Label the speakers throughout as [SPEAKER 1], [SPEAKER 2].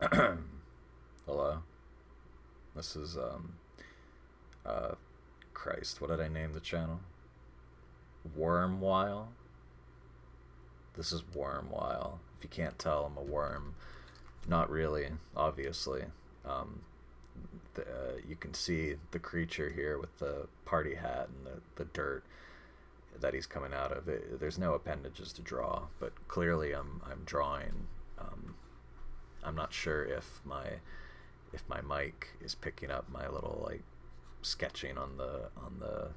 [SPEAKER 1] Hello. This is uh Christ, what did I name the channel? Wormwhile? This is Wormwhile. If you can't tell, I'm a worm. Not really, obviously. Um you can see the creature here with the party hat and the dirt that he's coming out of. There's no appendages to draw, but clearly I'm drawing. Um, I'm not sure if my mic is picking up my little like sketching on the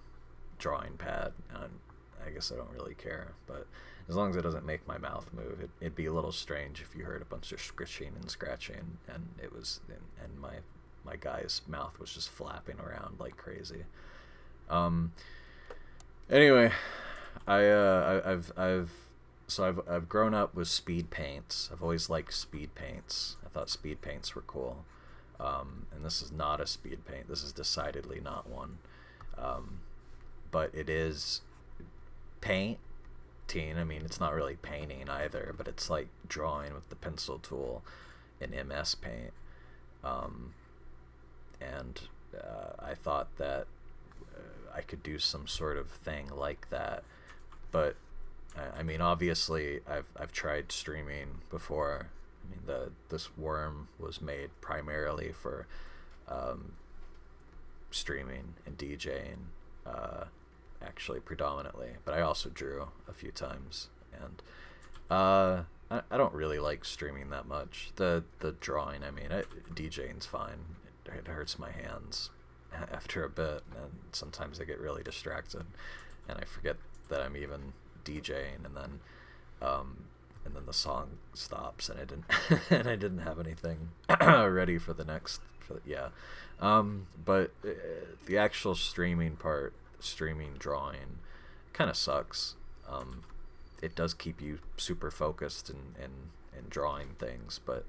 [SPEAKER 1] drawing pad, and I guess I don't really care. But as long as it doesn't make my mouth move, it'd be a little strange if you heard a bunch of squishing and scratching, and my guy's mouth was just flapping around like crazy. Um, anyway, I've grown up with speed paints. I've always liked speed paints. I thought speed paints were cool. And this is not a speed paint. This is decidedly not one. Um, but it is painting. I mean, it's not really painting either, but it's like drawing with the pencil tool in MS Paint. Um, and I thought that I could do some sort of thing like that. But I mean, obviously, I've tried streaming before. I mean, this worm was made primarily for streaming and DJing, actually predominantly. But I also drew a few times, and I don't really like streaming that much. The drawing, I mean, DJing's fine. It hurts my hands after a bit, and sometimes I get really distracted, and I forget that I'm even DJing, and then the song stops, and I didn't and I didn't have anything ready for the next. Yeah, but the actual streaming part, streaming drawing, kind of sucks. It does keep you super focused and drawing things, but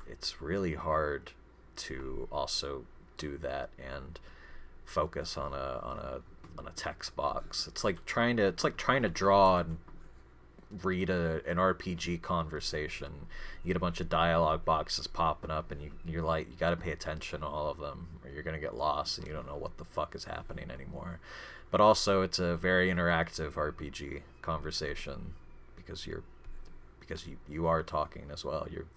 [SPEAKER 1] it's really hard to also do that and focus on a text box. It's like trying to draw and read an RPG conversation. You get a bunch of dialogue boxes popping up, and you're like, you got to pay attention to all of them, or you're gonna get lost and you don't know what the fuck is happening anymore. But also, it's a very interactive RPG conversation because you are talking as well. You're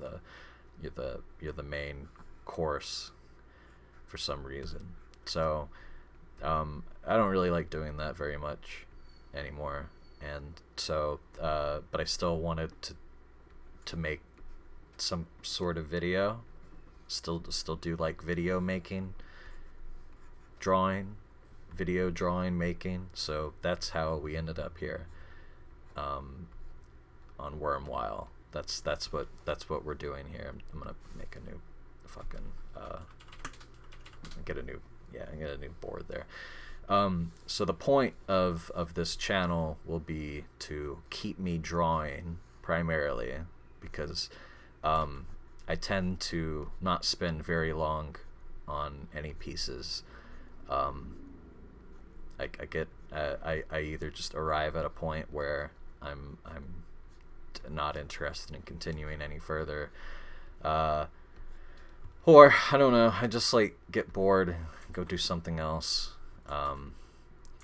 [SPEAKER 1] the main course for some reason. So I don't really like doing that very much anymore, and so but I still wanted to make some sort of video, still do like video making, drawing, video drawing making. So that's how we ended up here, on Wormwhile. That's what we're doing here. I'm gonna make a new fucking get a new get a new board there. So the point of this channel will be to keep me drawing primarily, because I tend to not spend very long on any pieces. I either just arrive at a point where I'm not interested in continuing any further, or I don't know, I just like get bored, go do something else.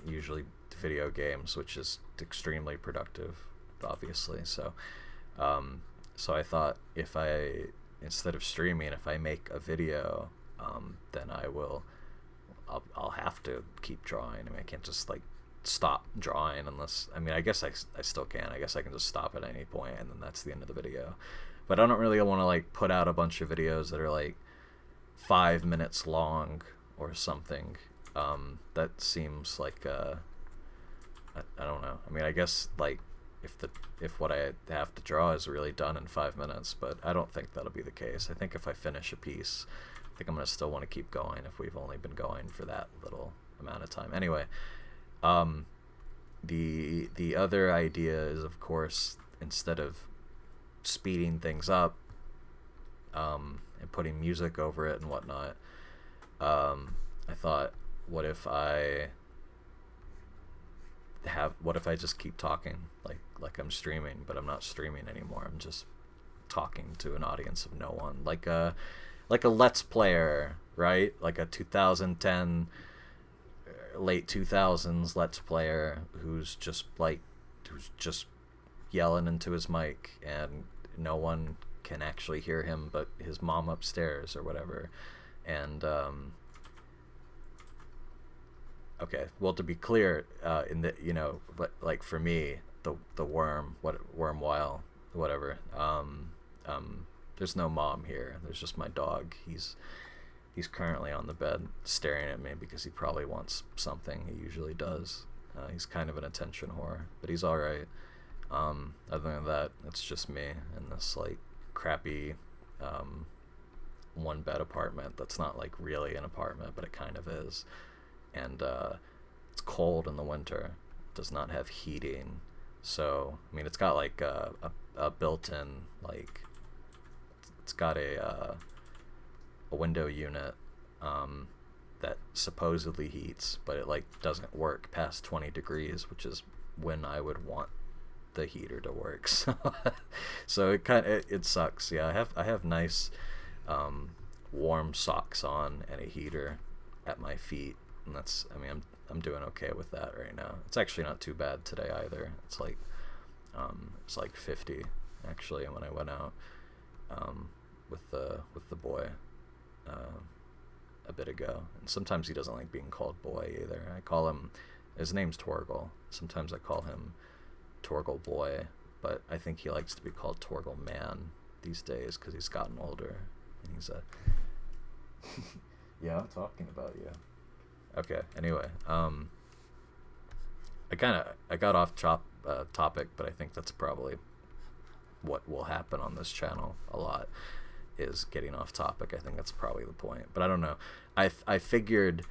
[SPEAKER 1] Usually video games, which is extremely productive, obviously. So I thought, if I, instead of streaming, if I make a video, then I'll have to keep drawing. I mean, I can't just like stop drawing unless, I mean, I guess I still can. I guess I can just stop at any point, and then that's the end of the video. But I don't really want to like put out a bunch of videos that are like 5 minutes long or something. That seems like I don't know. I mean, I guess like if what I have to draw is really done in 5 minutes, but I don't think that'll be the case. I think if I finish a piece, I think I'm gonna still want to keep going if we've only been going for that little amount of time. Anyway, the other idea is, of course, instead of speeding things up, and putting music over it and whatnot, I thought, what if I just keep talking like I'm streaming, but I'm not streaming anymore. I'm just talking to an audience of no one, like a Let's Player, right? Like a 2010, late 2000s Let's Player who's just yelling into his mic and no one can actually hear him but his mom upstairs or whatever. And okay, well, to be clear, in the, you know, but like for me, the wormwhile, whatever, there's no mom here. There's just my dog. He's currently on the bed staring at me because he probably wants something. He usually does. He's kind of an attention whore, but he's all right. Other than that, it's just me in this like crappy one bed apartment that's not like really an apartment, but it kind of is. And it's cold in the winter. It does not have heating. So, I mean, it's got like a built-in, like, it's got a window unit that supposedly heats, but it like doesn't work past 20 degrees, which is when I would want the heater to work. So it sucks. Yeah, I have nice warm socks on and a heater at my feet, and that's, I mean, I'm doing okay with that right now. It's actually not too bad today either. It's like 50 actually when I went out with the boy a bit ago. And sometimes he doesn't like being called boy either. I call him, his name's Torgal. Sometimes I call him Torgal boy, but I think he likes to be called Torgal man these days because he's gotten older and he's a yeah, I'm talking about you. Okay, anyway, I got off topic, but I think that's probably what will happen on this channel a lot, is getting off topic. I think that's probably the point, but I don't know. I figured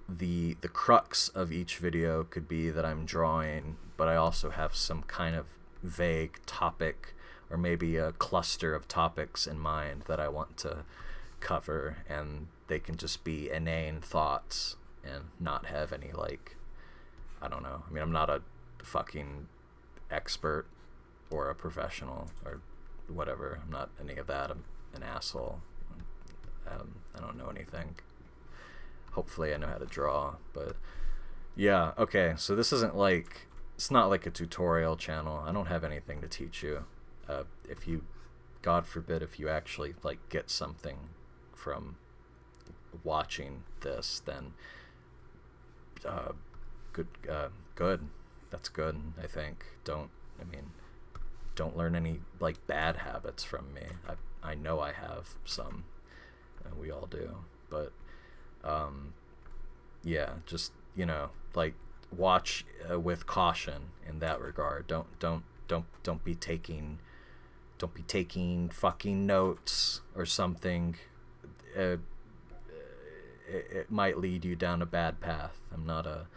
[SPEAKER 1] the crux of each video could be that I'm drawing, but I also have some kind of vague topic or maybe a cluster of topics in mind that I want to cover, and they can just be inane thoughts and not have any, like, I don't know. I mean, I'm not a fucking expert or a professional or whatever. I'm not any of that. I'm an asshole. I don't know anything. Hopefully I know how to draw, but yeah, okay. So this isn't like, it's not like a tutorial channel. I don't have anything to teach you. If you, God forbid, if you actually like get something from watching this, then good. That's good. I think. Don't learn any like bad habits from me. I know I have some, and we all do, but yeah, just, you know, like, watch with caution in that regard. Don't be taking fucking notes or something. It might lead you down a bad path. I'm not a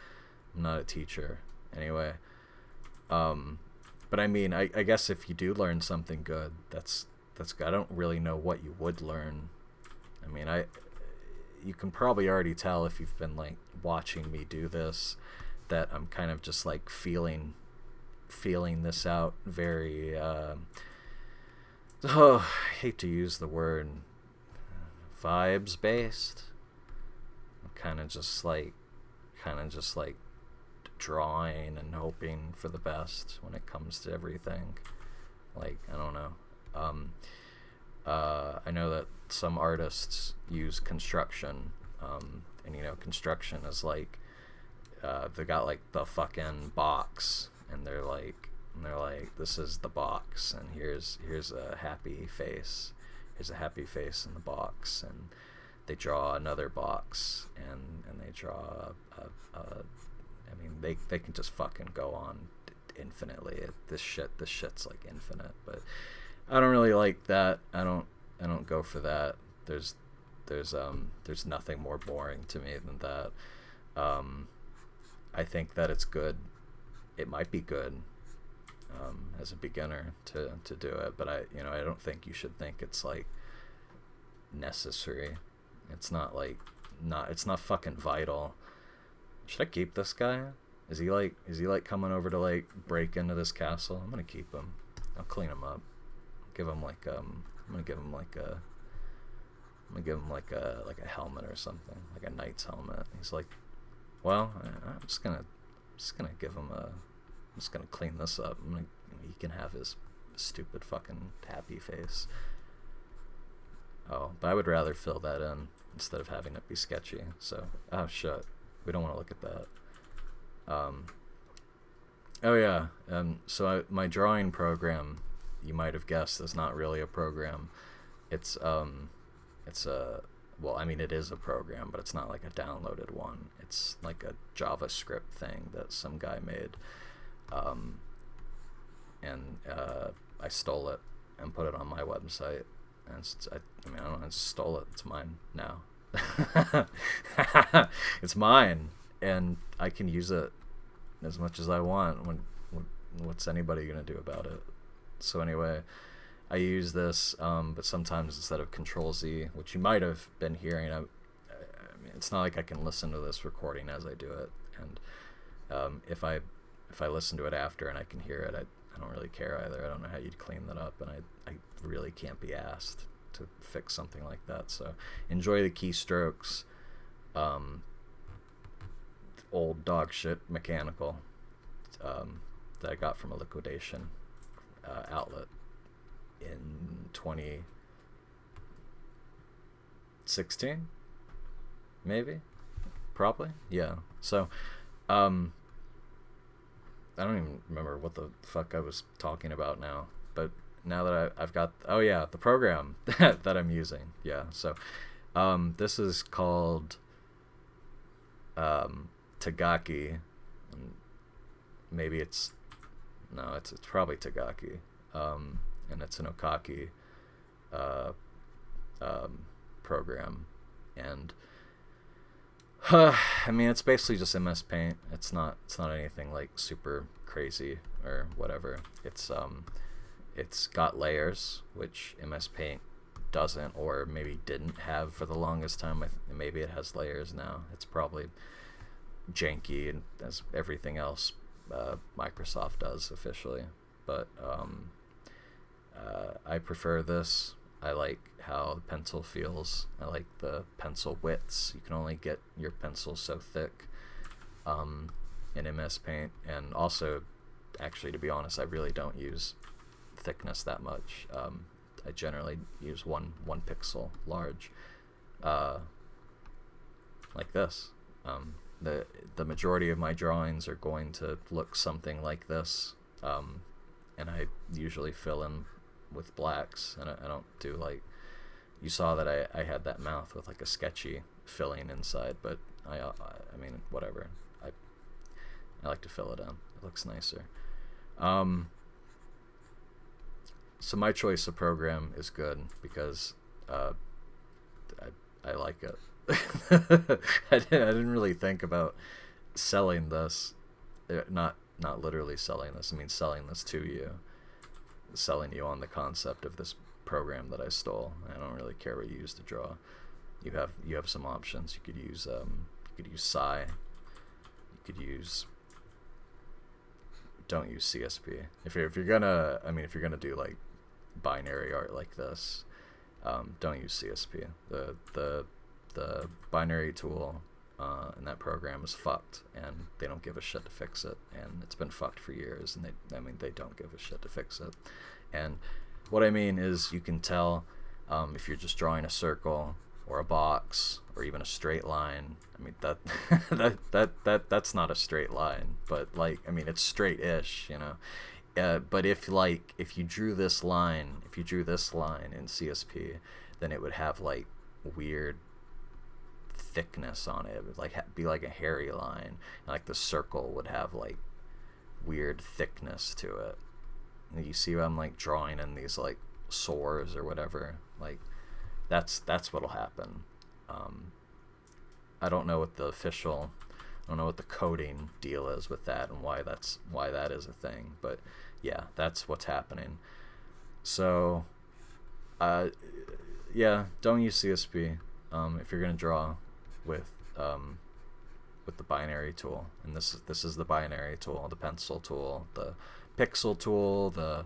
[SPEAKER 1] teacher anyway. But I mean, I guess if you do learn something good, that's good. I don't really know what you would learn. I mean, you can probably already tell if you've been like watching me do this that I'm kind of just like feeling this out very I hate to use the word vibes based. Kind of just like drawing and hoping for the best when it comes to everything. Like, I don't know. I know that some artists use construction, and you know, construction is like, they got like the fucking box, and they're like, this is the box, and here's a happy face. Here's a happy face in the box, and they draw another box, and they draw I mean, they can just fucking go on infinitely. This shit's like infinite, but I don't really like that. I don't go for that. There's nothing more boring to me than that. I think that it's good. It might be good as a beginner to do it, but I don't think you should think it's like necessary. It's not fucking vital. Should I keep this guy? Is he like coming over to like break into this castle? I'm gonna keep him. I'll clean him up. give him like I'm gonna give him like a like a helmet or something, like a knight's helmet. He's like, well, I'm just gonna give him a. I'm just gonna clean this up. He can have his stupid fucking happy face. Oh, but I would rather fill that in instead of having it be sketchy. So, oh shit, we don't want to look at that. Oh yeah, so my drawing program, you might have guessed, is not really a program. It's a, well, I mean, it is a program, but it's not like a downloaded one. It's like a JavaScript thing that some guy made, and I stole it and put it on my website. And I mean, I don't know, I just stole it. It's mine now. It's mine, and I can use it as much as I want. What's anybody gonna do about it? So anyway, I use this, but sometimes instead of Control-Z, which you might have been hearing, I mean, it's not like I can listen to this recording as I do it, and if I listen to it after and I can hear it, I don't really care either. I don't know how you'd clean that up, and I really can't be asked to fix something like that. So enjoy the keystrokes. Old dog shit mechanical that I got from a liquidation outlet in 2016, maybe, probably, yeah. So I don't even remember what the fuck I was talking about now, but now that I've got, oh yeah, the program that I'm using, yeah. So this is called Tagaki. Maybe it's probably Tagaki, and it's an Okaki program, and I mean, it's basically just MS Paint. It's not anything like super crazy or whatever. It's got layers, which MS Paint doesn't, or maybe didn't have for the longest time. Maybe it has layers now. It's probably janky, and as everything else Microsoft does officially, but I prefer this. I like how the pencil feels. I like the pencil widths. You can only get your pencil so thick in MS Paint, and also, actually, to be honest, I really don't use thickness that much. I generally use one pixel large, like this. The majority of my drawings are going to look something like this, and I usually fill in with blacks, and I don't do like, you saw that I had that mouth with like a sketchy filling inside, but I mean, whatever, I like to fill it in. It looks nicer. So my choice of program is good because I like it. I didn't really think about selling this, not literally selling this. I mean, selling this to you, selling you on the concept of this program that I stole. I don't really care what you use to draw. You have some options. You could use Psy. You could use. Don't use CSP if you're gonna. I mean, if you're gonna do like binary art like this, don't use CSP. The binary tool in that program is fucked, and they don't give a shit to fix it, and it's been fucked for years, and they don't give a shit to fix it. And what I mean is, you can tell if you're just drawing a circle or a box or even a straight line. I mean, that's not a straight line, but like, I mean, it's straight-ish, you know. But if you drew this line in CSP, then it would have like weird thickness on it. It would like be like a hairy line, and like the circle would have like weird thickness to it. And you see, I'm like drawing in these like sores or whatever. Like that's what'll happen. I don't know what the coding deal is with that, and why that is a thing, but yeah, that's what's happening. So yeah, don't use CSP if you're gonna draw with the binary tool. And this is the binary tool, the pencil tool, the pixel tool, the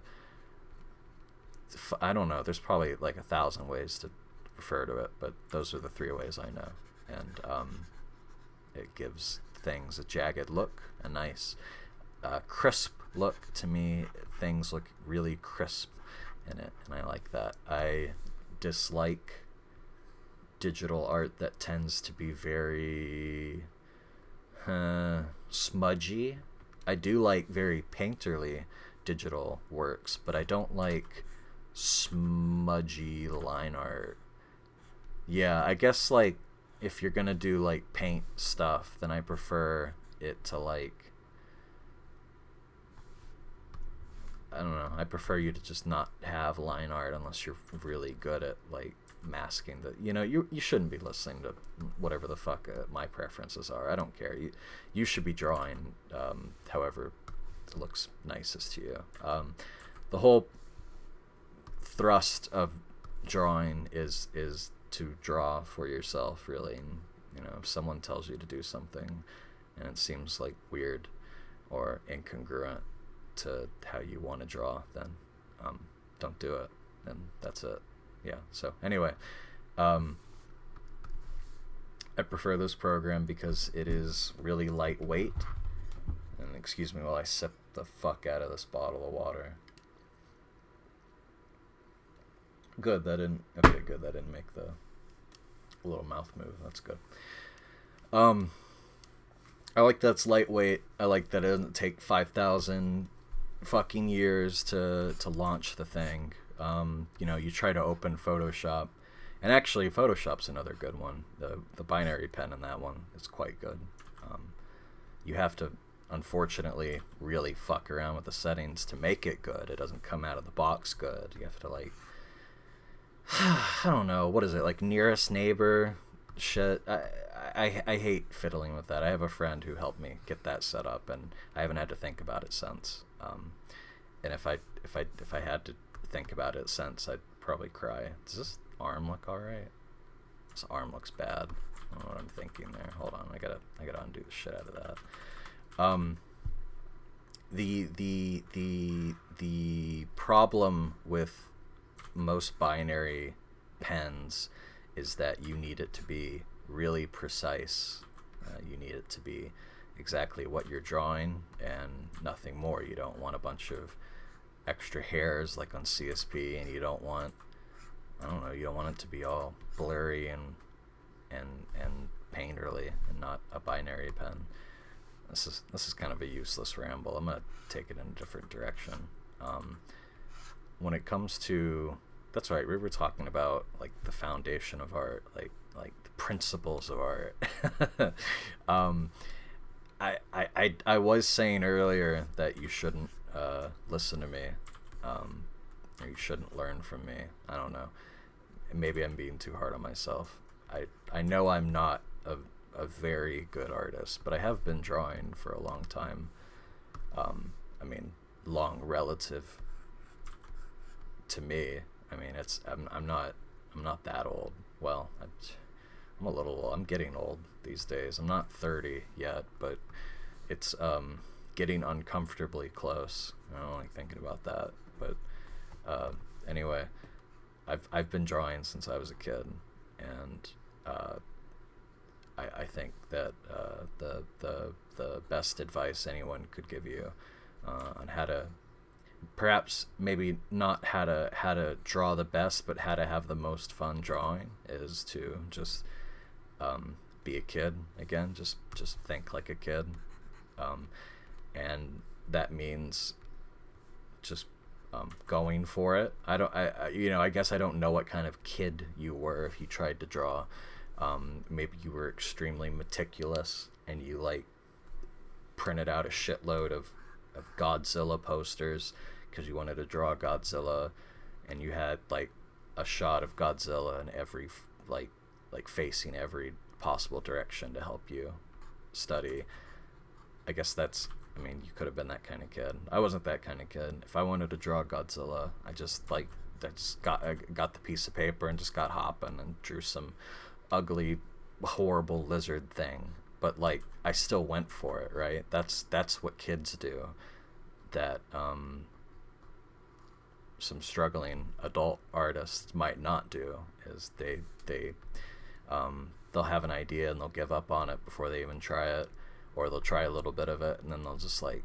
[SPEAKER 1] I don't know. There's probably like 1,000 ways to refer to it, but those are the 3 ways I know. And it gives things a jagged look, a nice crisp look to me. Things look really crisp in it, and I like that. I dislike digital art that tends to be very smudgy. I do like very painterly digital works, but I don't like smudgy line art. Yeah, I guess like if you're gonna do like paint stuff, then I prefer it to like, I don't know, I prefer you to just not have line art unless you're really good at like masking the, you shouldn't be listening to whatever the fuck my preferences are. I don't care. You should be drawing however it looks nicest to you. The whole thrust of drawing is to draw for yourself, really. And, if someone tells you to do something and it seems like weird or incongruent to how you want to draw, then don't do it, and that's it. Yeah, so anyway, I prefer this program because it is really lightweight. And excuse me while I sip the fuck out of this bottle of water. Good, that didn't make the little mouth move. That's good. I like that it's lightweight. I like that it doesn't take 5,000 fucking years to launch the thing. You try to open Photoshop, and actually Photoshop's another good one. The binary pen in that one is quite good. You have to, unfortunately, really fuck around with the settings to make it good. It doesn't come out of the box good. You have to like, I don't know, what is it, like nearest neighbor shit. I hate fiddling with that. I have a friend who helped me get that set up, and I haven't had to think about it since. And if I had to think about it since, I'd probably cry. Does this arm look alright? This arm looks bad. I don't know what I'm thinking there. Hold on, I gotta undo the shit out of that. The problem with most binary pens is that you need it to be really precise. You need it to be exactly what you're drawing and nothing more. You don't want a bunch of extra hairs like on CSP, and you don't want, you don't want it to be all blurry and painterly and not a binary pen. This is kind of a useless ramble. I'm gonna take it in a different direction. When it comes to, that's right, we were talking about like the foundation of art, like the principles of art. I was saying earlier that you shouldn't listen to me, or you shouldn't learn from me. I don't know. Maybe I'm being too hard on myself. I know I'm not a very good artist, but I have been drawing for a long time. Long relative to me. I'm not that old. Well, I'm getting old these days. I'm not 30 yet, but it's getting uncomfortably close. I don't like thinking about that, but anyway, I've been drawing since I was a kid, and I think that the best advice anyone could give you on how to, perhaps maybe not how to draw the best, but how to have the most fun drawing, is to just be a kid again. Just think like a kid, and that means just going for it. I guess I don't know what kind of kid you were if you tried to draw. Maybe you were extremely meticulous and you like printed out a shitload of Godzilla posters because you wanted to draw Godzilla, and you had like a shot of Godzilla in every like facing every possible direction to help you study. I guess you could have been that kind of kid. I wasn't that kind of kid. If I wanted to draw Godzilla, I just got the piece of paper and just got hopping and drew some ugly, horrible lizard thing. But like, I still went for it, right? That's what kids do. That some struggling adult artists might not do is they'll have an idea and they'll give up on it before they even try it, or they'll try a little bit of it and then they'll just like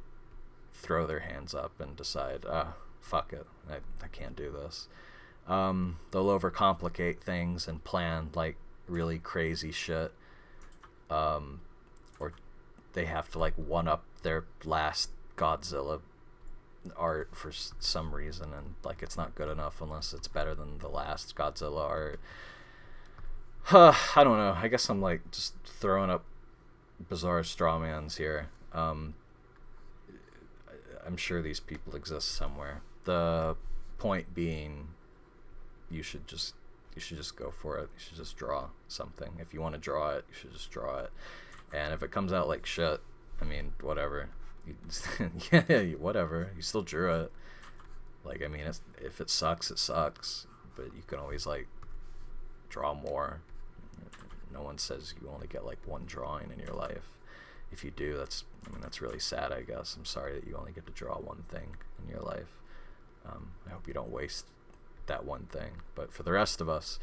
[SPEAKER 1] throw their hands up and decide, fuck it, I can't do this. They'll overcomplicate things and plan like really crazy shit, or they have to like one up their last Godzilla art for some reason, and like it's not good enough unless it's better than the last Godzilla art. I don't know. I guess I'm like just throwing up bizarre strawmans here. I'm sure these people exist somewhere. The point being, you should just go for it. You should just draw something. If you want to draw it, you should just draw it. And if it comes out like shit, I mean, whatever. Yeah, whatever. You still drew it. Like, I mean, if it sucks, it sucks. But you can always like draw more. No one says you only get like one drawing in your life. If you do, that's really sad, I guess. I'm sorry that you only get to draw one thing in your life. I hope you don't waste that one thing. But for the rest of us,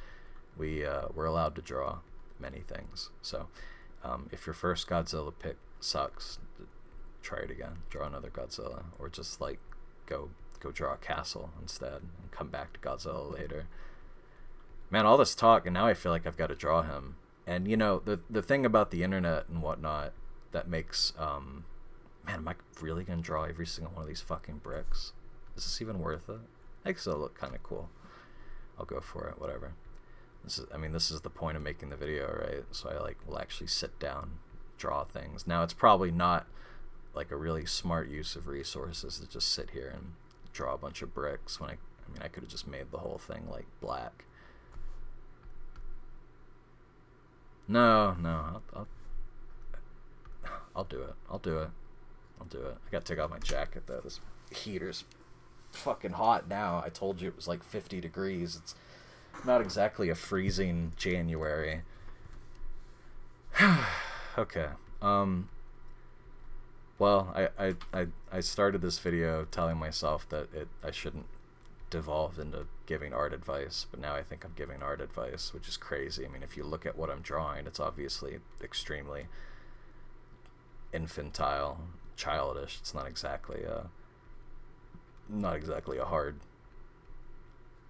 [SPEAKER 1] we're allowed to draw many things. So if your first Godzilla pick sucks, try it again. Draw another Godzilla, or just like go draw a castle instead and come back to Godzilla later. Man, all this talk, and now I feel like I've got to draw him. And you know, the thing about the internet and whatnot that makes man, am I really gonna draw every single one of these fucking bricks? Is this even worth it? I guess it'll look kind of cool. I'll go for it. Whatever. This is the point of making the video, right? So I like will actually sit down, draw things. Now it's probably not like a really smart use of resources to just sit here and draw a bunch of bricks when I could have just made the whole thing like black. No, I'll do it. I'll do it. I gotta take off my jacket though. This heater's fucking hot now. I told you it was like 50 degrees. It's not exactly a freezing January. Okay. Well, I started this video telling myself that I shouldn't devolve into giving art advice, but now I think I'm giving art advice, which is crazy. I mean, if you look at what I'm drawing, it's obviously extremely infantile, childish. It's not exactly a hard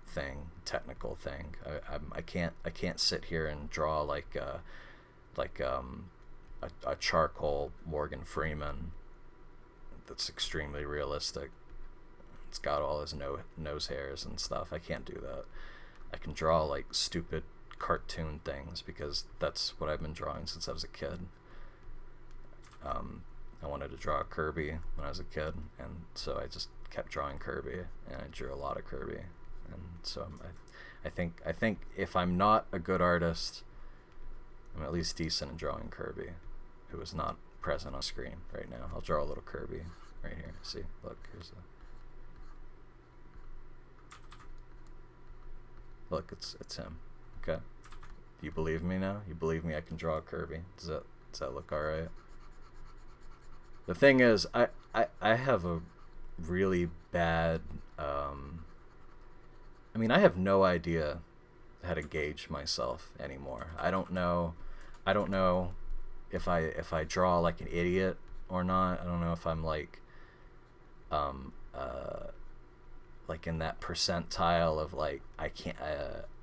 [SPEAKER 1] thing, technical thing. I can't sit here and draw like a charcoal Morgan Freeman that's extremely realistic. It's got all his nose hairs and stuff. I can't do that. I can draw like stupid cartoon things because that's what I've been drawing since I was a kid. I wanted to draw Kirby when I was a kid, and so I just kept drawing Kirby, and I drew a lot of Kirby. And so I think if I'm not a good artist, I'm at least decent in drawing Kirby, who is not present on screen right now. I'll draw a little Kirby right here. See, look, look, it's him. Okay, do you believe me now? You believe me? I can draw a Kirby. Does that look all right? The thing is, I have a really bad. I have no idea how to gauge myself anymore. I don't know if I draw like an idiot or not. I don't know if I'm like in that percentile of like I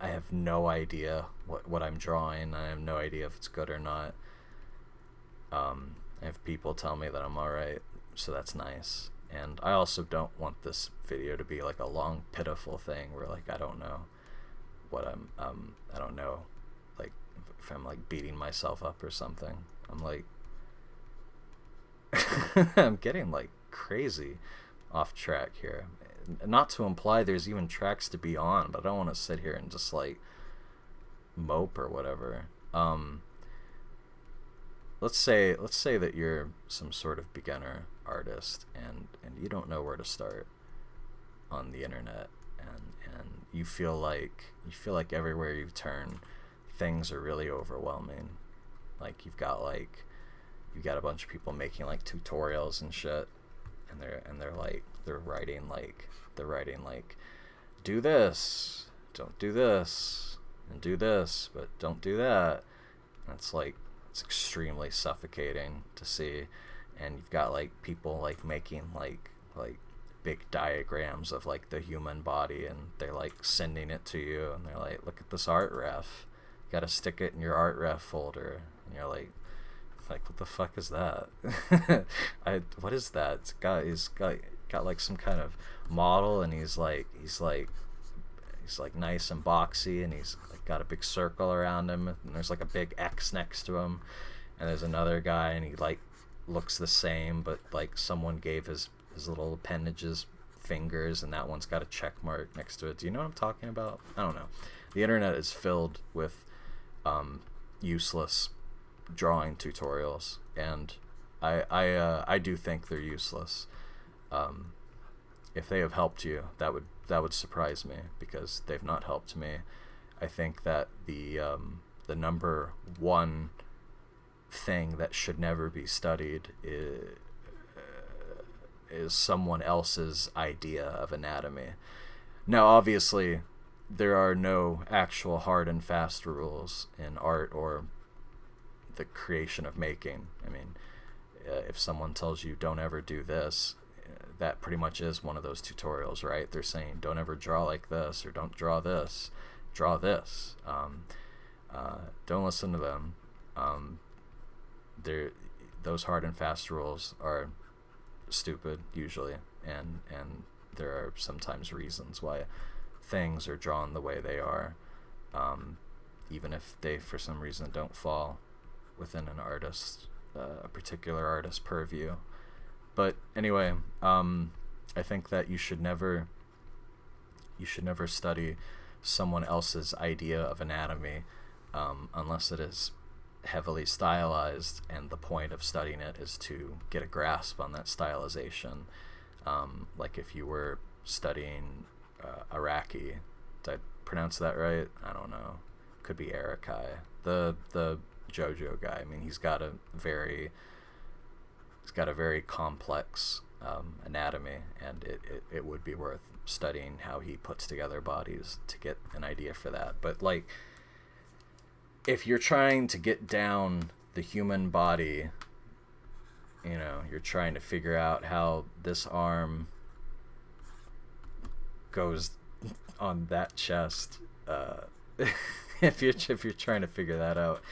[SPEAKER 1] have no idea what I'm drawing. I have no idea if it's good or not. I have people tell me that I'm alright, so that's nice. And I also don't want this video to be like a long pitiful thing where like I don't know what I don't know like if I'm like beating myself up or something. I'm like I'm getting like crazy off track here. Not to imply there's even tracks to be on, but I don't want to sit here and just like mope or whatever. Let's say that you're some sort of beginner artist and you don't know where to start on the internet, and you feel like everywhere you turn things are really overwhelming. Like you've got a bunch of people making like tutorials and shit, and they're writing like do this, don't do this, and do this, but don't do that. It's like, it's extremely suffocating to see. And you've got like people like making like big diagrams of like the human body, and they're like sending it to you, and they're like, look at this art ref, you gotta stick it in your art ref folder, and you're like what the fuck is that? What is that? He's got like some kind of model, and he's like nice and boxy, and he's like got a big circle around him, and there's like a big X next to him, and there's another guy, and he like looks the same, but like someone gave his little appendages fingers, and that one's got a check mark next to it. Do you know what I'm talking about? I don't know. The internet is filled with useless drawing tutorials, and I do think they're useless. If they have helped you, that would surprise me, because they've not helped me. I think that the number one thing that should never be studied is someone else's idea of anatomy. Now, obviously, there are no actual hard and fast rules in art or the creation of making. I mean, if someone tells you don't ever do this, that pretty much is one of those tutorials, right? They're saying don't ever draw like this, or don't draw this, draw this. Don't listen to them. Those hard and fast rules are stupid usually, and there are sometimes reasons why things are drawn the way they are, even if they for some reason don't fall within an artist, a particular artist purview. But anyway, I think that you should never study someone else's idea of anatomy, unless it is heavily stylized, and the point of studying it is to get a grasp on that stylization. Like if you were studying Iraqi, did I pronounce that right? I don't know. Could be Arakai. The JoJo guy. I mean, he's got a very complex anatomy, and it would be worth studying how he puts together bodies to get an idea for that. But like, if you're trying to get down the human body, you know, you're trying to figure out how this arm goes on that chest, if you're trying to figure that out,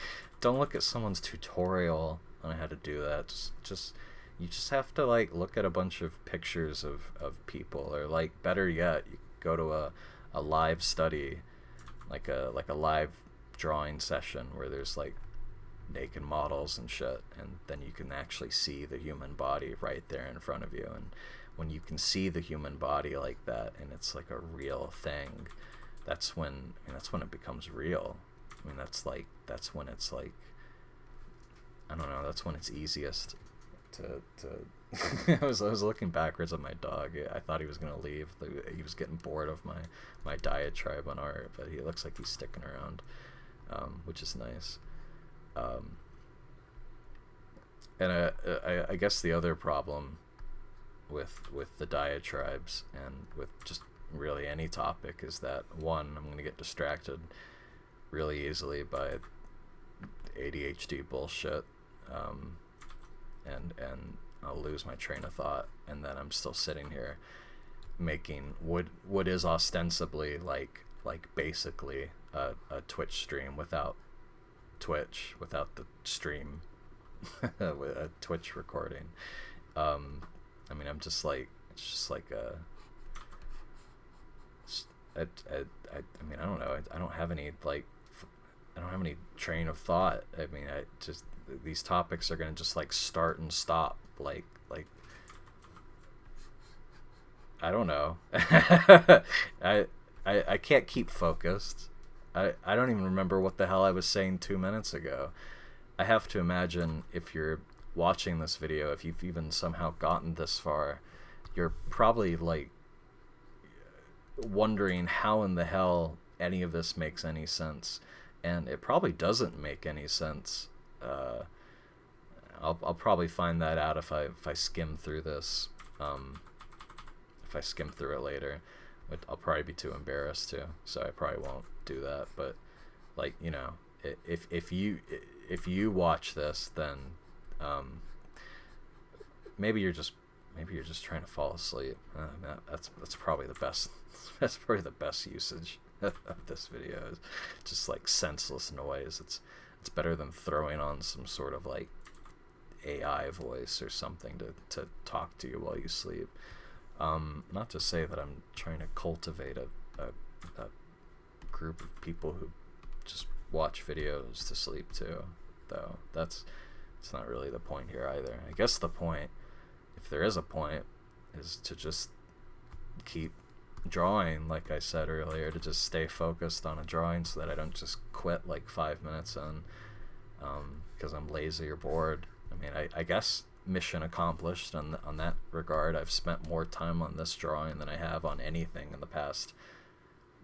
[SPEAKER 1] don't look at someone's tutorial on how to do that. You just have to like look at a bunch of pictures of people, or like better yet, you go to a live study, like a live drawing session where there's like naked models and shit, and then you can actually see the human body right there in front of you. And when you can see the human body like that, and it's like a real thing, that's when it becomes real. I mean, that's when it's like, I don't know, that's when it's easiest to I was looking backwards at my dog. I thought he was gonna leave. He was getting bored of my diatribe on art, but he looks like he's sticking around, which is nice. And I guess the other problem with the diatribes, and with just really any topic, is that one, I'm gonna get distracted really easily by ADHD bullshit, and I'll lose my train of thought, and then I'm still sitting here making what is ostensibly like basically a Twitch stream without Twitch, without the stream, with a Twitch recording. I mean, I'm just like, it's just like I mean, I don't know. I don't have any train of thought. I mean, these topics are gonna just like start and stop. Like I don't know. I can't keep focused. I don't even remember what the hell I was saying 2 minutes ago. I have to imagine, if you're watching this video, if you've even somehow gotten this far, you're probably like wondering how in the hell any of this makes any sense, and it probably doesn't make any sense. I'll probably find that out if I skim through this, if I skim through it later. I'll probably be too embarrassed to, so I probably won't do that. But like, you know, if you watch this, then maybe you're just trying to fall asleep. That's probably the best. That's probably the best usage of this video. Is just like senseless noise. It's better than throwing on some sort of like AI voice or something to talk to you while you sleep. Not to say that I'm trying to cultivate a group of people who just watch videos to sleep too, though. It's not really the point here either. I guess the point, if there is a point, is to just keep drawing, like I said earlier, to just stay focused on a drawing so that I don't just quit like 5 minutes in because I'm lazy or bored. I mean, I guess mission accomplished on that regard. I've spent more time on this drawing than I have on anything in the past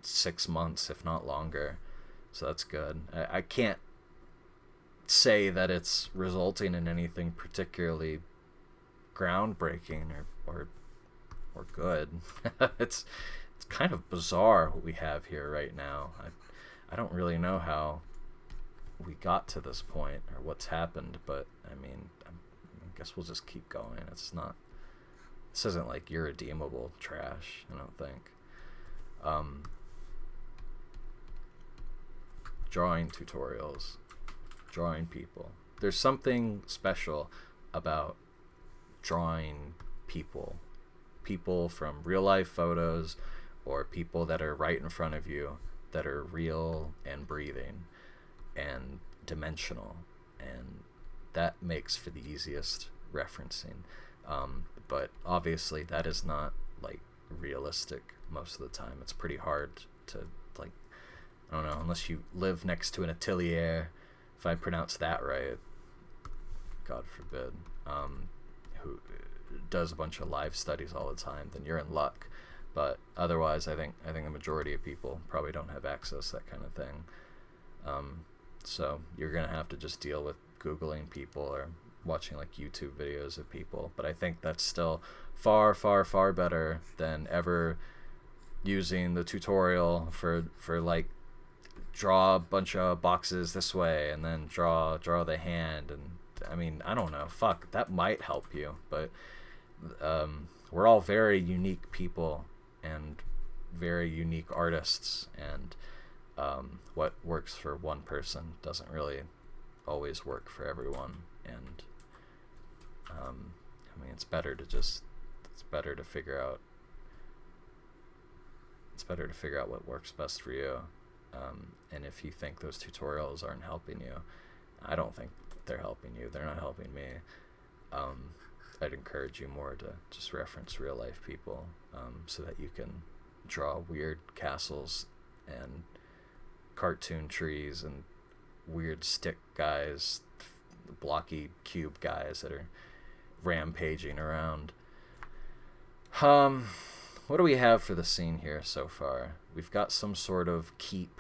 [SPEAKER 1] 6 months, if not longer. So that's good. I can't say that it's resulting in anything particularly groundbreaking or good. It's kind of bizarre what we have here right now. I don't really know how we got to this point or what's happened, but I mean, I guess we'll just keep going. This isn't like irredeemable trash, I don't think. Drawing tutorials, drawing people. There's something special about drawing people from real life photos or people that are right in front of you that are real and breathing and dimensional, and that makes for the easiest referencing. But obviously that is not like realistic most of the time. It's pretty hard to, like, I don't know, unless you live next to an atelier, if I pronounce that right, God forbid, who does a bunch of live studies all the time, then you're in luck. But otherwise, I think the majority of people probably don't have access to that kind of thing. So you're gonna have to just deal with Googling people or watching like YouTube videos of people. But I think that's still far, far, far better than ever using the tutorial for like draw a bunch of boxes this way and then draw the hand. And I mean, I don't know, fuck, that might help you, but we're all very unique people and very unique artists, and what works for one person doesn't really always work for everyone. And I mean, it's better to figure out what works best for you. And if you think those tutorials aren't helping you, I don't think they're helping you. They're not helping me. I'd encourage you more to just reference real life people, so that you can draw weird castles and cartoon trees and weird stick guys, blocky cube guys that are rampaging around. What do we have for the scene here so far? We've got some sort of keep,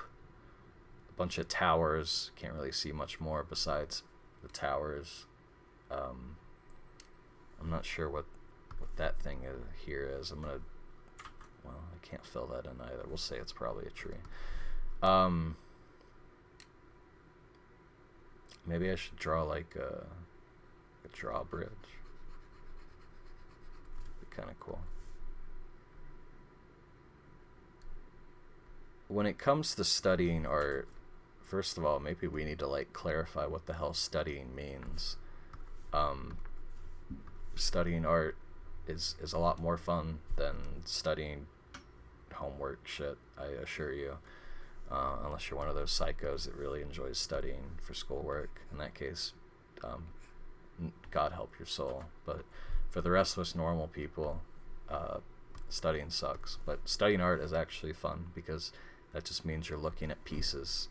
[SPEAKER 1] a bunch of towers. Can't really see much more besides the towers. I'm not sure what that thing here is. Well, I can't fill that in either. We'll say it's probably a tree. Maybe I should draw like a drawbridge. Be kind of cool. When it comes to studying art, first of all, maybe we need to like clarify what the hell studying means. Studying art is a lot more fun than studying homework shit, I assure you. Unless you're one of those psychos that really enjoys studying for schoolwork. In that case, God help your soul. But for the rest of us normal people, studying sucks. But studying art is actually fun because that just means you're looking at pieces.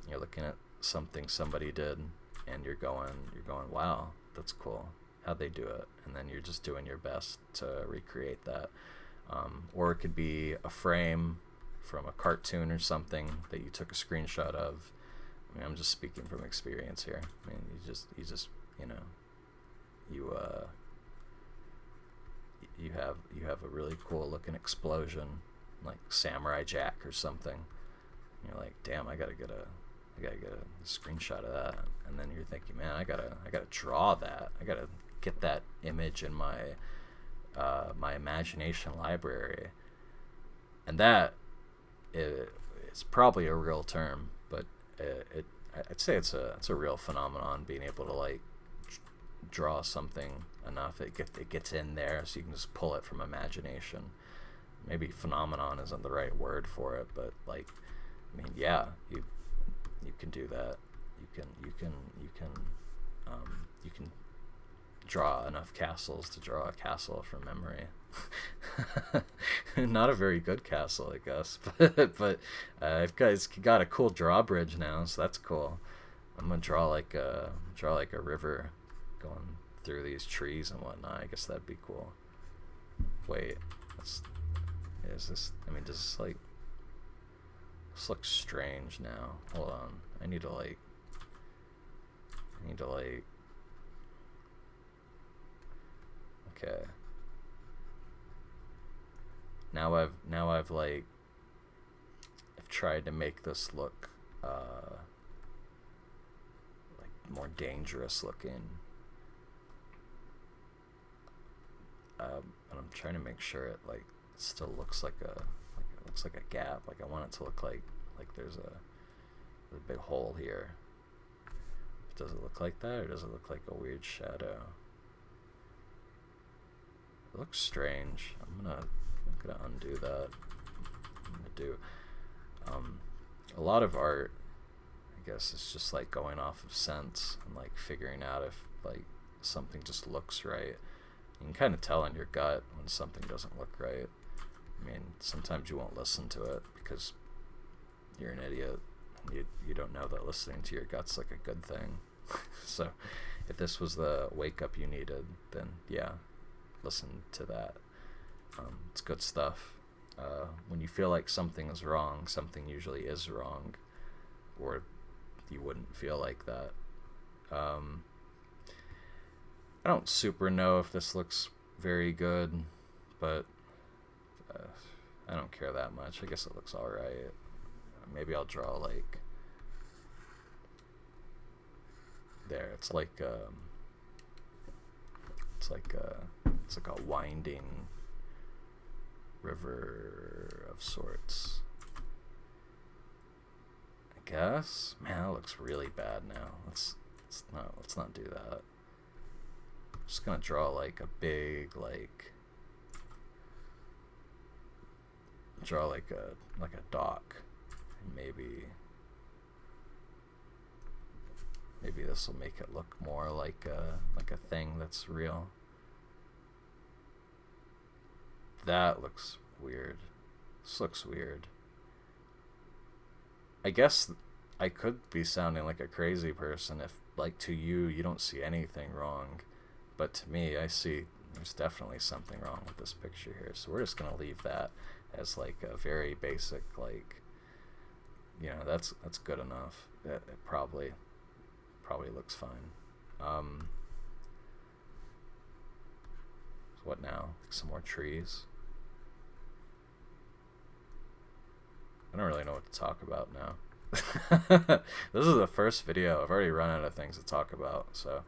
[SPEAKER 1] You're looking at something somebody did, and you're going, wow, that's cool. How'd they do it? And then you're just doing your best to recreate that. Or it could be a frame from a cartoon or something that you took a screenshot of. I mean, I'm just speaking from experience here. I mean, you just you have a really cool looking explosion like Samurai Jack or something. And you're like, damn, I gotta get a screenshot of that. And then you're thinking, man, I gotta draw that. I gotta get that image in my my imagination library. And that it's probably a real term, but I'd say it's a real phenomenon, being able to like draw something enough it gets in there, so you can just pull it from imagination. Maybe phenomenon isn't the right word for it, but like, I mean, yeah, you can do that. You can draw enough castles to draw a castle from memory. Not a very good castle, I guess, but I've got a cool drawbridge now, so that's cool. I'm gonna draw like a river going through these trees and whatnot. I guess that'd be cool. Wait, does this like, this looks strange now. Hold on, I need to like okay. Now I've like, I've tried to make this look like more dangerous looking. And I'm trying to make sure it like still looks like it looks like a gap. Like I want it to look like there's a big hole here. Does it look like that, or does it look like a weird shadow? It looks strange. I'm gonna undo that. I'm gonna do a lot of art, I guess, is just like going off of sense and like figuring out if like something just looks right. You can kind of tell in your gut when something doesn't look right. I mean, sometimes you won't listen to it because you're an idiot. You don't know that listening to your gut's like a good thing. So if this was the wake up you needed, then yeah, listen to that. It's good stuff. When you feel like something is wrong, something usually is wrong, or you wouldn't feel like that. I don't super know if this looks very good, but I don't care that much. I guess it looks alright. Maybe I'll draw like there. It's like a winding river of sorts, I guess. Man, that looks really bad now. Let's not do that. I'm just gonna draw like a big draw like a dock, and maybe this will make it look more like a thing that's real. That looks weird. This looks weird. I guess I could be sounding like a crazy person if, like, to you don't see anything wrong, but to me, I see there's definitely something wrong with this picture here. So we're just gonna leave that as like a very basic, like, you know, that's good enough. It probably looks fine. So what now? Some more trees. I don't really know what to talk about now. This is the first video. I've already run out of things to talk about, so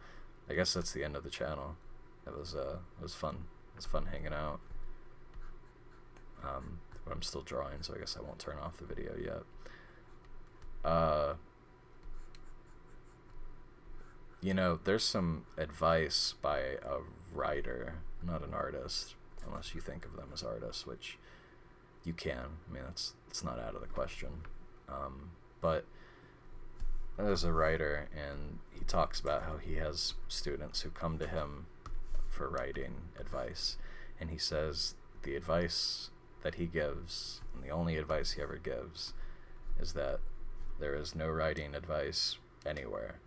[SPEAKER 1] I guess that's the end of the channel. It was fun. It was fun hanging out. But I'm still drawing, so I guess I won't turn off the video yet. You know, there's some advice by a writer, not an artist, unless you think of them as artists, which you can. I mean, it's not out of the question. But there's a writer, and he talks about how he has students who come to him for writing advice, and he says the advice that he gives, and the only advice he ever gives, is that there is no writing advice anywhere.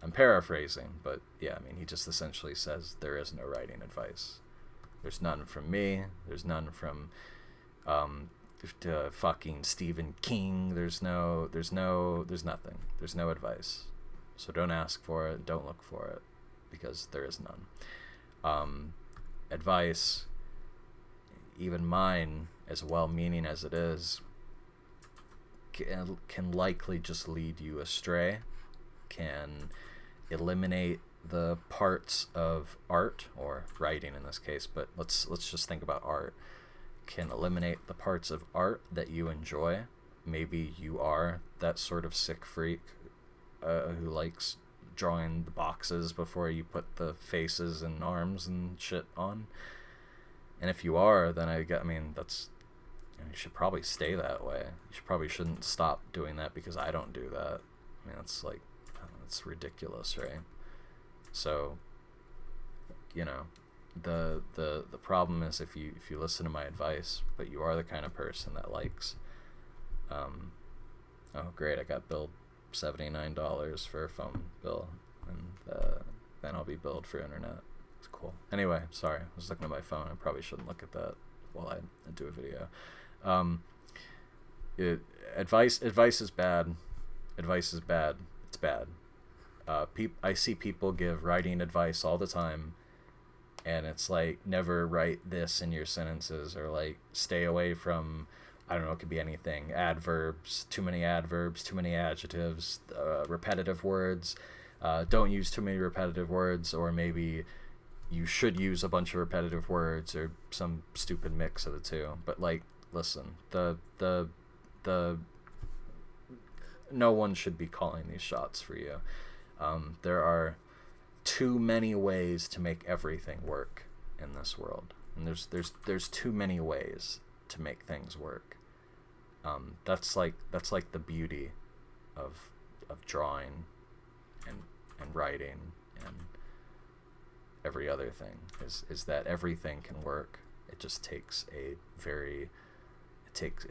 [SPEAKER 1] I'm paraphrasing, but yeah, I mean, he just essentially says there is no writing advice. There's none from me. There's none from fucking Stephen King. There's nothing. There's no advice. So don't ask for it. Don't look for it, because there is none. Advice, even mine, as well-meaning as it is, can likely just lead you astray, can eliminate the parts of art, or writing in this case, but let's just think about art, can eliminate the parts of art that you enjoy. Maybe you are that sort of sick freak who likes drawing the boxes before you put the faces and arms and shit on. And if you are, then I mean, that's, you should probably stay that way. Shouldn't stop doing that because I don't do that. I mean, that's like, that's ridiculous, right? So, you know, the problem is if you listen to my advice, but you are the kind of person that likes, oh great, I got billed $79 for a phone bill, and then I'll be billed for internet. It's cool. Anyway, sorry, I was looking at my phone. I probably shouldn't look at that while I do a video. Advice is bad. Advice is bad. It's bad. I see people give writing advice all the time, and it's like, never write this in your sentences, or like, stay away from, I don't know, it could be anything, adverbs, too many adjectives, repetitive words, don't use too many repetitive words, or maybe you should use a bunch of repetitive words, or some stupid mix of the two. But like, listen, the no one should be calling these shots for you. There are too many ways to make everything work in this world, and there's too many ways to make things work. That's like the beauty of drawing and writing and every other thing, is that everything can work. It just takes it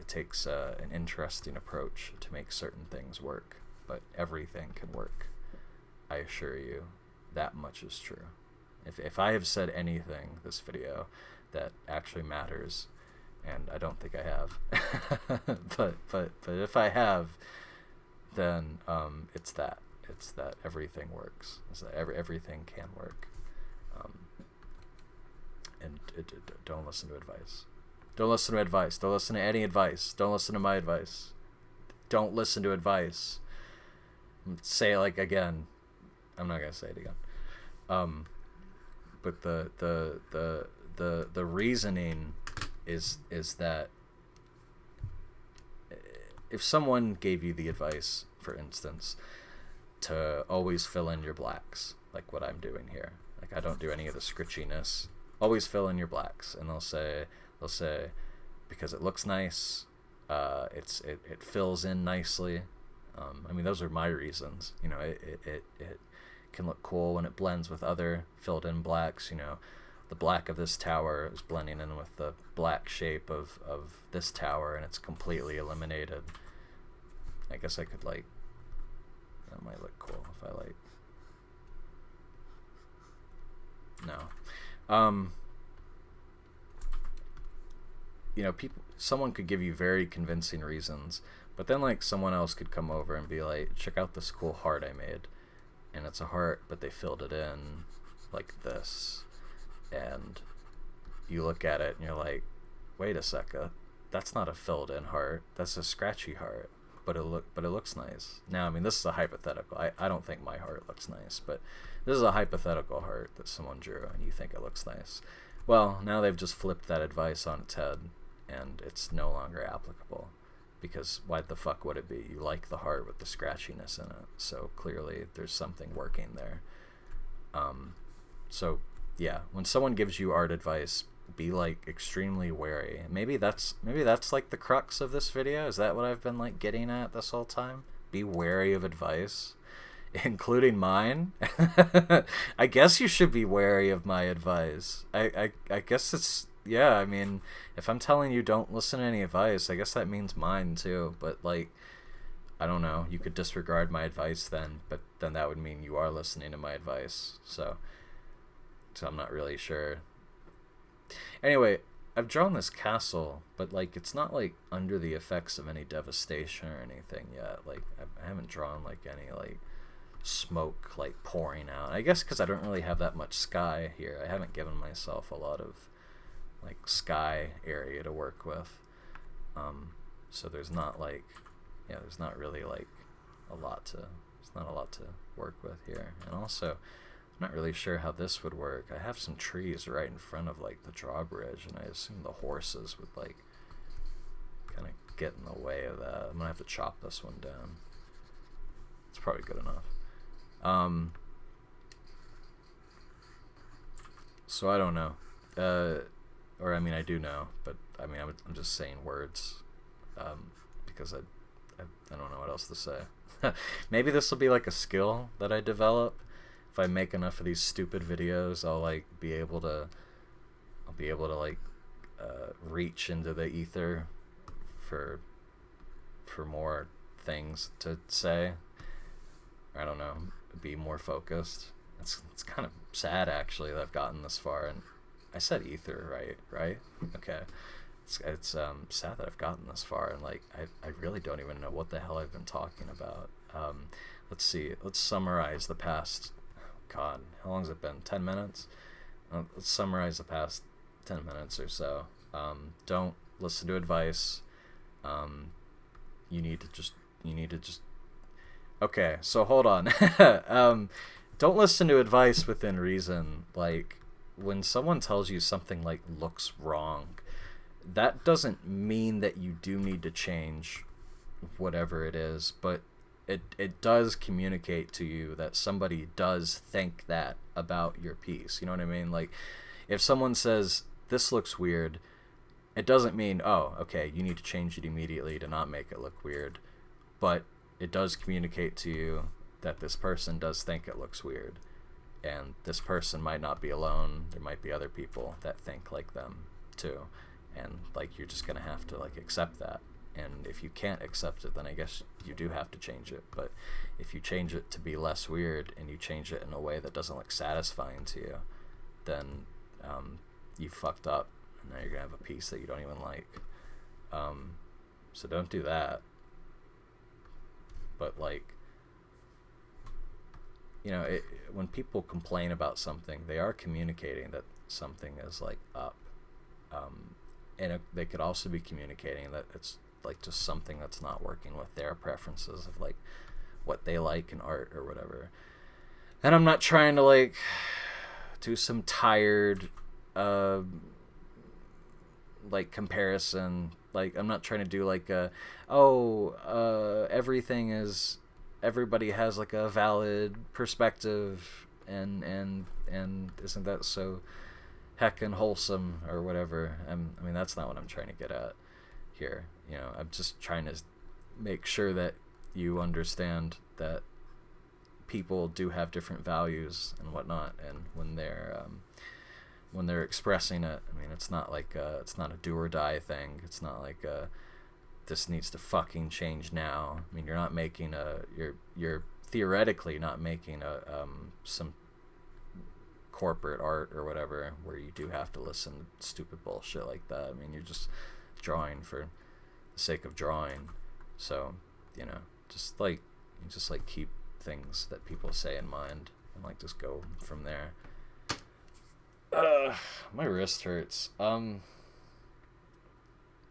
[SPEAKER 1] takes an interesting approach to make certain things work, but everything can work. I assure you, that much is true. If I have said anything this video that actually matters, and I don't think I have, but if I have, then it's that everything works. It's that everything can work. And don't listen to advice. Don't listen to advice. Don't listen to any advice. Don't listen to my advice. Don't listen to advice. Say it like again. I'm not gonna say it again. But the reasoning is that if someone gave you the advice, for instance, to always fill in your blacks, like what I'm doing here, like I don't do any of the scritchiness, always fill in your blacks, and they'll say because it looks nice, it fills in nicely. I mean, those are my reasons. You know, it can look cool when it blends with other filled in blacks. You know, the black of this tower is blending in with the black shape of this tower, and it's completely eliminated. I guess I could, like, that might look cool if I, like, no. You know, someone could give you very convincing reasons, but then, like, someone else could come over and be like, check out this cool heart I made. And it's a heart, but they filled it in like this. And you look at it and you're like, wait a second, that's not a filled in heart, that's a scratchy heart, but it looks nice. Now, I mean, this is a hypothetical. I don't think my heart looks nice, but this is a hypothetical heart that someone drew and you think it looks nice. Well, now they've just flipped that advice on its head, and it's no longer applicable. Because why the fuck would it be? You like the heart with the scratchiness in it, so clearly there's something working there. So yeah, when someone gives you art advice, be like extremely wary. Maybe that's like the crux of this video. Is that what I've been like getting at this whole time? Be wary of advice, including mine. I guess you should be wary of my advice. I guess it's, yeah, I mean, if I'm telling you don't listen to any advice, I guess that means mine too. But like, I don't know, you could disregard my advice then, but then that would mean you are listening to my advice. So I'm not really sure. Anyway, I've drawn this castle, but like, it's not like under the effects of any devastation or anything yet. Like, I haven't drawn like any like smoke like pouring out. I guess because I don't really have that much sky here. I haven't given myself a lot of like sky area to work with. So there's not like, yeah, there's not really like there's not a lot to work with here. And also, I'm not really sure how this would work. I have some trees right in front of like the drawbridge, and I assume the horses would like kind of get in the way of that. I'm gonna have to chop this one down. It's probably good enough. So I don't know, or I mean I do know, but I mean I'm just saying words, because I don't know what else to say. Maybe this will be like a skill that I develop. If I make enough of these stupid videos, I'll be able to like reach into the ether for more things to say. I don't know, be more focused. It's kind of sad actually that I've gotten this far, and I said ether, right? Okay. It's sad that I've gotten this far, and like I really don't even know what the hell I've been talking about. Let's see. Let's summarize the past. God, how long has it been? 10 minutes? Let's summarize the past 10 minutes or so. Don't listen to advice. You need to just. Okay, so hold on. Don't listen to advice within reason. Like, when someone tells you something like looks wrong, that doesn't mean that you do need to change whatever it is, but it does communicate to you that somebody does think that about your piece. You know what I mean? Like, if someone says, this looks weird, it doesn't mean, oh, okay, you need to change it immediately to not make it look weird. But it does communicate to you that this person does think it looks weird. And this person might not be alone. There might be other people that think like them too. And like, you're just gonna have to like accept that. And if you can't accept it, then I guess you do have to change it. But if you change it to be less weird, and you change it in a way that doesn't look satisfying to you, then you fucked up. And now you're gonna have a piece that you don't even like. So don't do that. But like, you know, when people complain about something, they are communicating that something is like up. And they could also be communicating that it's like just something that's not working with their preferences of like what they like in art or whatever. And I'm not trying to like do some tired like comparison. Like, I'm not trying to do like everybody has like a valid perspective and isn't that so heckin' wholesome or whatever. I mean, that's not what I'm trying to get at here. You know, I'm just trying to make sure that you understand that people do have different values and whatnot, and when they're expressing it, I mean, it's not like it's not a do or die thing. It's not like this needs to fucking change now. I mean, you're not making you're theoretically not making some corporate art or whatever where you do have to listen to stupid bullshit like that. I mean, you're just drawing for the sake of drawing. So, you know, just like keep things that people say in mind and like just go from there. My wrist hurts.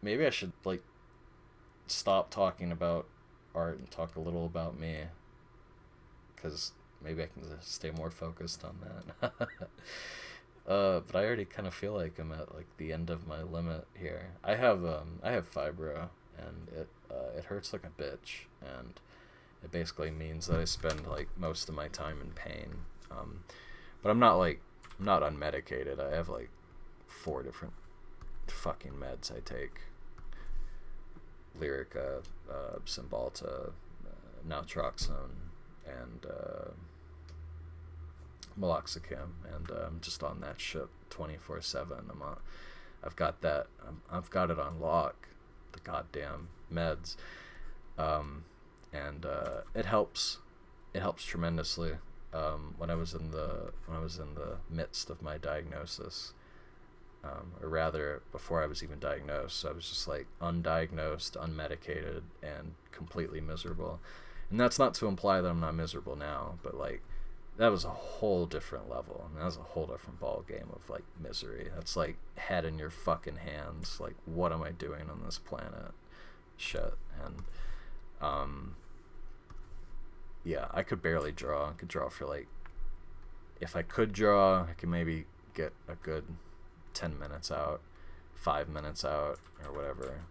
[SPEAKER 1] Maybe I should like stop talking about art and talk a little about me, because maybe I can just stay more focused on that. But I already kind of feel like I'm at like the end of my limit here. I have fibro, and it hurts like a bitch, and it basically means that I spend like most of my time in pain. But I'm not unmedicated. I have like 4 different fucking meds I take. Lyrica, Cymbalta, naltrexone, and meloxicam, and I'm just on that shit 24/7. I've got it on lock, the goddamn meds, and it helps tremendously. When I was in the midst of my diagnosis, or rather before I was even diagnosed, so I was just like undiagnosed, unmedicated, and completely miserable. And that's not to imply that I'm not miserable now, but like that was a whole different level. And that was a whole different ball game of like misery. That's like head in your fucking hands. Like, what am I doing on this planet? Shit. And yeah, I could barely draw. I could draw for like, if I could draw, I could maybe get a good 10 minutes out, 5 minutes out, or whatever.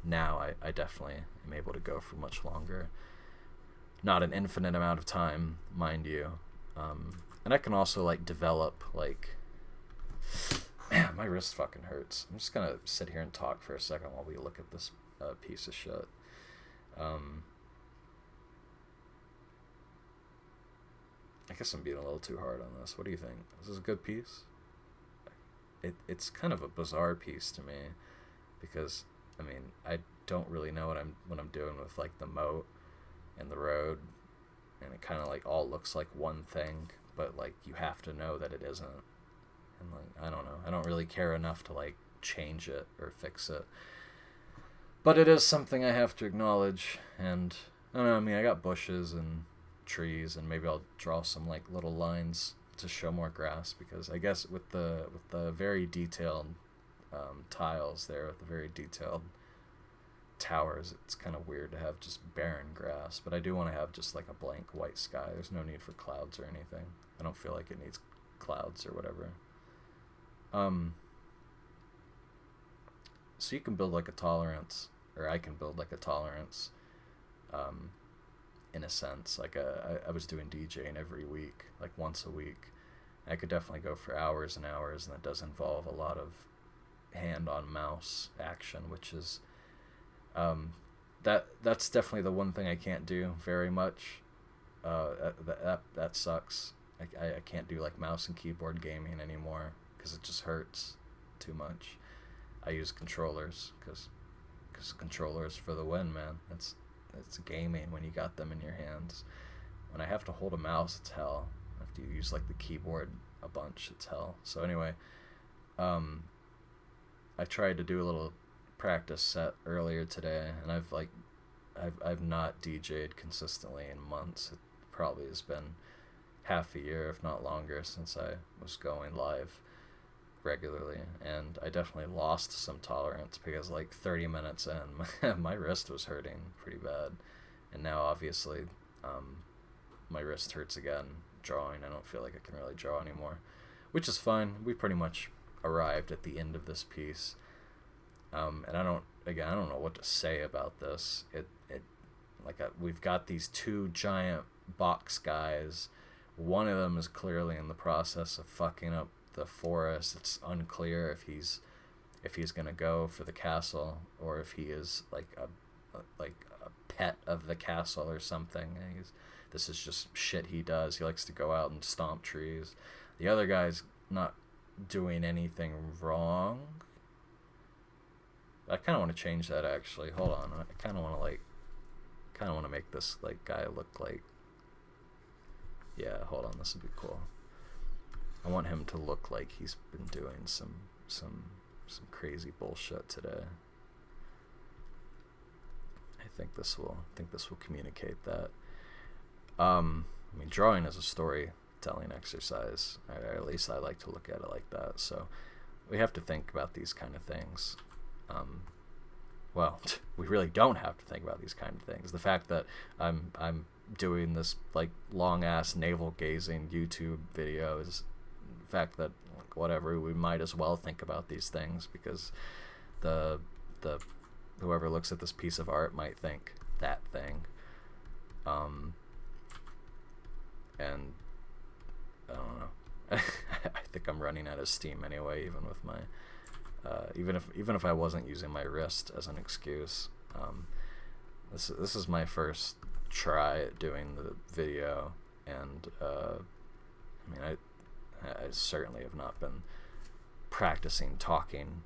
[SPEAKER 1] Now I definitely am able to go for much longer. Not an infinite amount of time, mind you. And I can also like develop like, man, my wrist fucking hurts. I'm just gonna sit here and talk for a second while we look at this piece of shit. I guess I'm being a little too hard on this. What do you think? Is this a good piece? It's kind of a bizarre piece to me, because I mean, I don't really know what I'm doing with like the moat and the road, and it kind of like all looks like one thing, but like you have to know that it isn't. And like, I don't know, I don't really care enough to like change it or fix it, but it is something I have to acknowledge. And I don't know, I mean, I got bushes and trees, and maybe I'll draw some like little lines to show more grass, because I guess with the very detailed tiles there, with the very detailed towers, it's kind of weird to have just barren grass. But I do want to have just like a blank white sky. There's no need for clouds or anything. I don't feel like it needs clouds or whatever. So you can build like a tolerance, or I can build like a tolerance, in a sense. Like I was doing DJing every week, like once a week. I could definitely go for hours and hours, and that does involve a lot of hand on mouse action, which is that's definitely the one thing I can't do very much. That sucks. I can't do like mouse and keyboard gaming anymore, because it just hurts too much. I use controllers, because controllers for the win, man. It's gaming when you got them in your hands. When I have to hold a mouse, it's hell. I have to use like the keyboard a bunch, it's hell. So anyway, I tried to do a little practice set earlier today, and I've not DJ'd consistently in months. It probably has been half a year, if not longer, since I was going live regularly, and I definitely lost some tolerance, because like 30 minutes in, my wrist was hurting pretty bad, and now obviously my wrist hurts again drawing. I don't feel like I can really draw anymore, which is fine. We pretty much arrived at the end of this piece, and I don't know what to say about this. We've got these two giant box guys. One of them is clearly in the process of fucking up the forest. It's unclear if he's gonna go for the castle, or if he is like a pet of the castle or something. This is just shit he does. He likes to go out and stomp trees. The other guy's not doing anything wrong. I kind of want to change that, actually. Hold on. I kind of want to make this like guy look like, yeah, hold on, this would be cool. I want him to look like he's been doing some crazy bullshit today. I think this will communicate that. I mean, drawing is a storytelling exercise, or at least I like to look at it like that. So we have to think about these kind of things. Well, we really don't have to think about these kind of things. The fact that I'm doing this like long ass navel gazing YouTube video is the fact that, like, whatever, we might as well think about these things, because the whoever looks at this piece of art might think that thing. And I don't know. I think I'm running out of steam anyway, even with my even if I wasn't using my wrist as an excuse. This is my first try at doing the video, and I mean, I certainly have not been practicing talking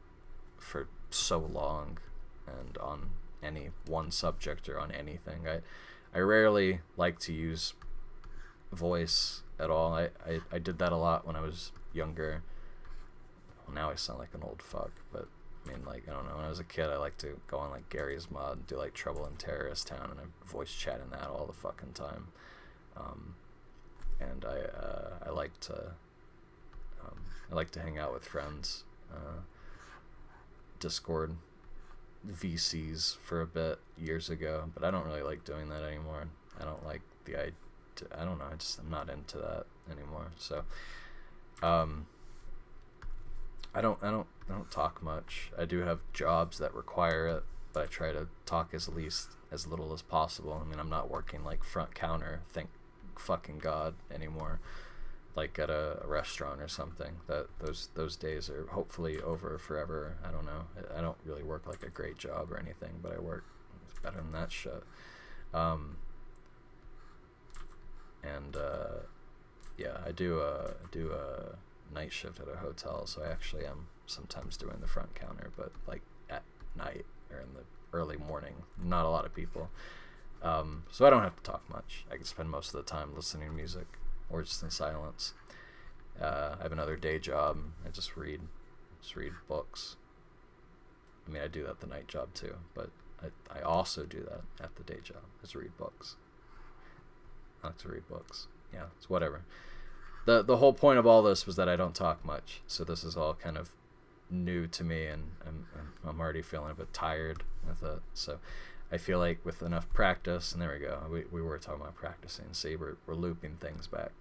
[SPEAKER 1] for so long, and on any one subject or on anything. I rarely like to use voice at all. I did that a lot when I was younger. Well, now I sound like an old fuck, but I mean, like, I don't know, when I was a kid, I liked to go on like Gary's Mod and do like Trouble in Terrorist Town, and I voice chat in that all the fucking time. and I like to hang out with friends. Discord VCs for a bit years ago, but I don't really like doing that anymore. I don't like I don't know. I'm not into that anymore. So, I don't talk much. I do have jobs that require it, but I try to talk as little as possible. I mean, I'm not working like front counter, thank fucking God, anymore, like at a restaurant or something. That those days are hopefully over forever. I don't know. I don't really work like a great job or anything, but I work better than that shit. Yeah, I do a night shift at a hotel, so I actually am sometimes doing the front counter, but like at night or in the early morning. Not a lot of people, so I don't have to talk much. I can spend most of the time listening to music or just in silence. I have another day job. I just read books. I mean, I do that the night job too, but I also do that at the day job, is read books. I like to read books. Yeah, it's whatever. The whole point of all this was that I don't talk much, so this is all kind of new to me, and I'm already feeling a bit tired with it. So I feel like with enough practice, and there we go. We were talking about practicing. See, we're looping things back.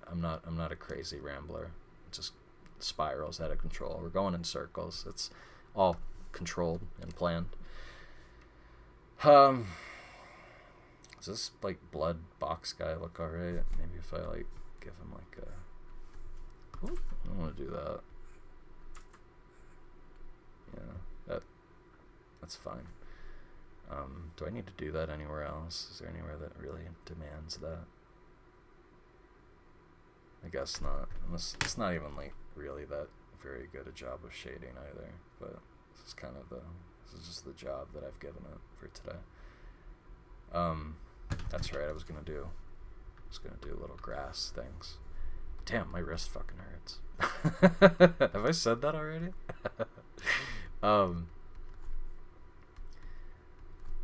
[SPEAKER 1] I'm not a crazy rambler. It just spirals out of control. We're going in circles. It's all controlled and planned. Does this like blood box guy look alright? Maybe if I like give him like a... Ooh, I don't want to do that. Yeah, that's fine. Do I need to do that anywhere else? Is there anywhere that really demands that? I guess not. It's not even like really that very good a job of shading either. But this is just the job that I've given it for today. That's right. I was gonna do little grass things. Damn, my wrist fucking hurts. Have I said that already?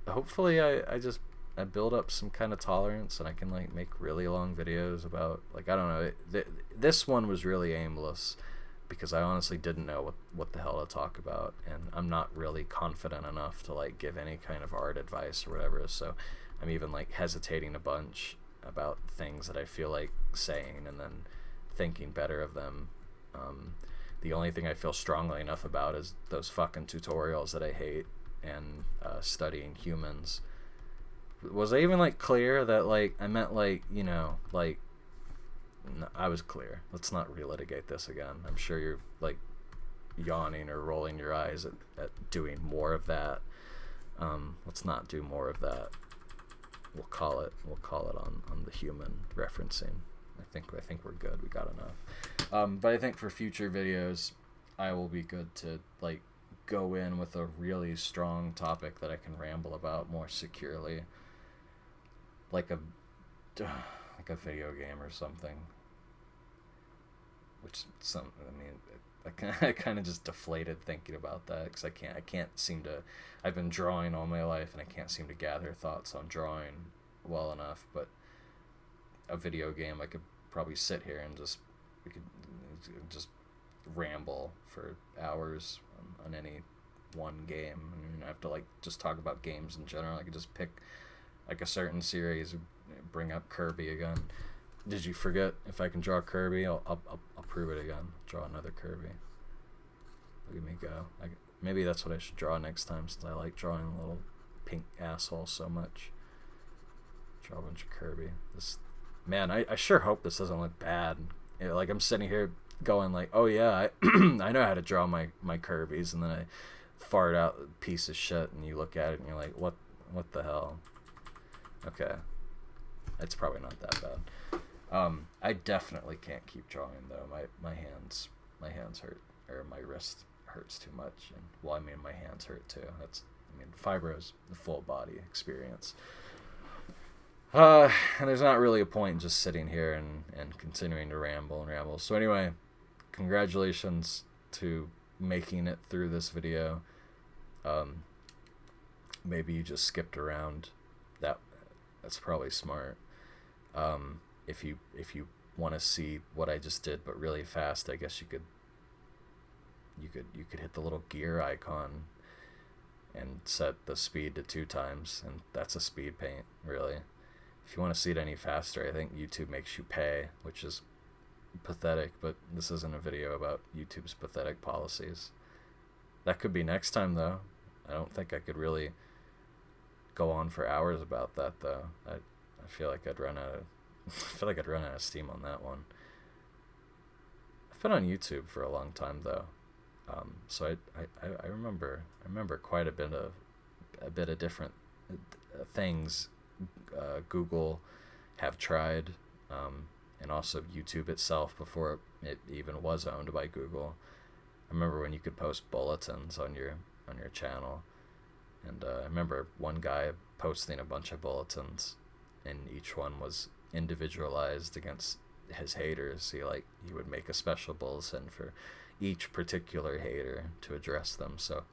[SPEAKER 1] Hopefully I build up some kind of tolerance, and I can like make really long videos about, like, I don't know. This one was really aimless because I honestly didn't know what the hell to talk about, and I'm not really confident enough to like give any kind of art advice or whatever. So I'm even like hesitating a bunch about things that I feel like saying and then thinking better of them. The only thing I feel strongly enough about is those fucking tutorials that I hate, and studying humans. Was I even like clear that like I meant like, you know, like, no, I was clear. Let's not relitigate this again. I'm sure you're like yawning or rolling your eyes at doing more of that. Let's not do more of that. We'll call it on the human referencing. I think we're good. We got enough. But I think for future videos, I will be good to like go in with a really strong topic that I can ramble about more securely, like a video game or something. I kind of just deflated thinking about that because I can't seem to. I've been drawing all my life and I can't seem to gather thoughts on drawing well enough. But a video game, I could probably sit here and we could just ramble for hours on any one game. I mean, I have to like just talk about games in general. I could just pick like a certain series, bring up Kirby again. Did you forget if I can draw Kirby? I'll prove it again. Draw another Kirby. Look at me go. Maybe that's what I should draw next time, since I like drawing a little pink asshole so much. Draw a bunch of Kirby. Man, I sure hope this doesn't look bad. You know, like I'm sitting here going like, oh yeah, I know how to draw my Kirby's, and then I fart out a piece of shit, and you look at it and you're like, what the hell? Okay, it's probably not that bad. I definitely can't keep drawing though. My hands hurt, or my wrist hurts too much, and well, I mean my hands hurt too. Fibro's the full body experience. And there's not really a point in just sitting here and continuing to ramble. So anyway, congratulations to making it through this video. Maybe you just skipped around. That's probably smart. if you want to see what I just did but really fast, I guess you could hit the little gear icon and set the speed to 2 times, and that's a speed paint, really. If you want to see it any faster, I think YouTube makes you pay, which is pathetic, but this isn't a video about YouTube's pathetic policies. That could be next time, though. I don't think I could really go on for hours about that, though. I feel like I'd run out of I feel like I'd run out of steam on that one. I've been on YouTube for a long time, though, so I remember quite a bit of different things Google have tried, and also YouTube itself before it even was owned by Google. I remember when you could post bulletins on your channel, and I remember one guy posting a bunch of bulletins, and each one was individualized against his haters. He would make a special bulletin for each particular hater to address them. So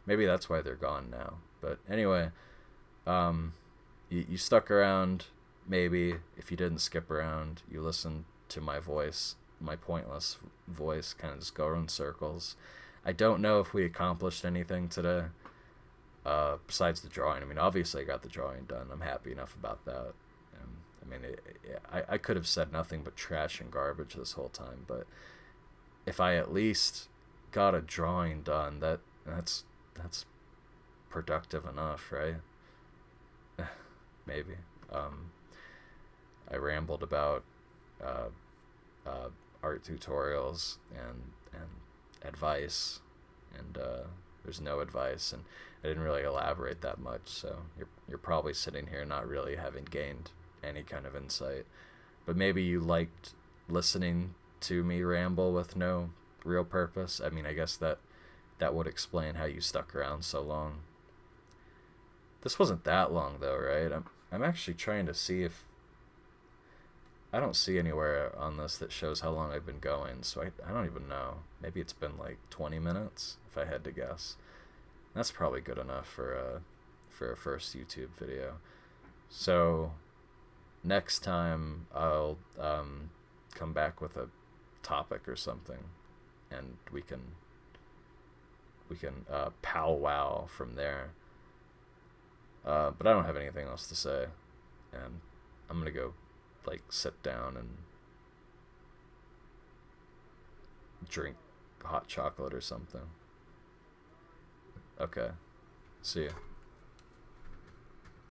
[SPEAKER 1] maybe that's why they're gone now. But anyway, you stuck around. Maybe if you didn't skip around, you listened to my voice, my pointless voice, kind of just go in circles. I don't know if we accomplished anything today, besides the drawing. I mean, obviously I got the drawing done. I'm happy enough about that. I mean, I could have said nothing but trash and garbage this whole time, but if I at least got a drawing done, that's productive enough, right? Maybe. I rambled about art tutorials and advice, and there's no advice, and I didn't really elaborate that much. So you're probably sitting here not really having gained any kind of insight, but maybe you liked listening to me ramble with no real purpose. I mean, I guess that would explain how you stuck around so long. This wasn't that long, though, right? I'm actually trying to see if I don't see anywhere on this that shows how long I've been going, so I don't even know. Maybe it's been like 20 minutes, if I had to guess. That's probably good enough for a first YouTube video. So next time I'll come back with a topic or something, and we can powwow from there. But I don't have anything else to say, and I'm gonna go sit down and drink hot chocolate or something. Okay, see ya.